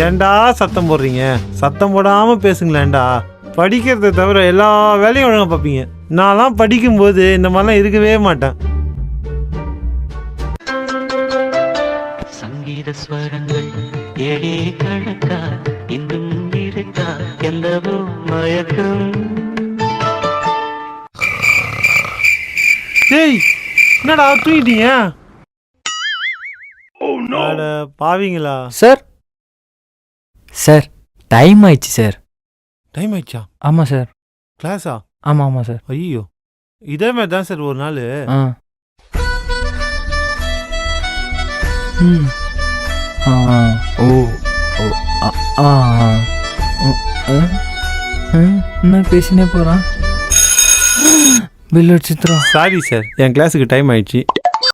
ஏண்டா சத்தம் போடுறீங்க? சத்தம் போடாமல் பேசுங்களேன்டா. படிக்கிறத தவிர எல்லா வேலையும் ஒழுங்காக பார்ப்பீங்க. நான்லாம் படிக்கும்போது இந்த மாதிரிலாம் இருக்கவே மாட்டேன். சங்கீத ஸ்வரங்கள் ஏழே கணக்கா இன்னும் இருக்கா எந்தவோ மயக்கம். டேய் என்னடா தூங்கிட்டீங்க? பாவீங்களா சார்? சார் டைம் ஆயிடுச்சு சார். டைம் ஆயிடுச்சா? ஆமாம் சார். கிளாஸா? ஆமாம் ஆமாம் சார். ஐயோ இதே மாதிரி தான் சார் ஒரு நாள். ஆ ம் ஆ ஓ ஓ ஆ என்ன பேசினே போகிறான். பில் அடிச்சுத்தான். சாரி சார், என் கிளாஸுக்கு டைம் ஆயிடுச்சு.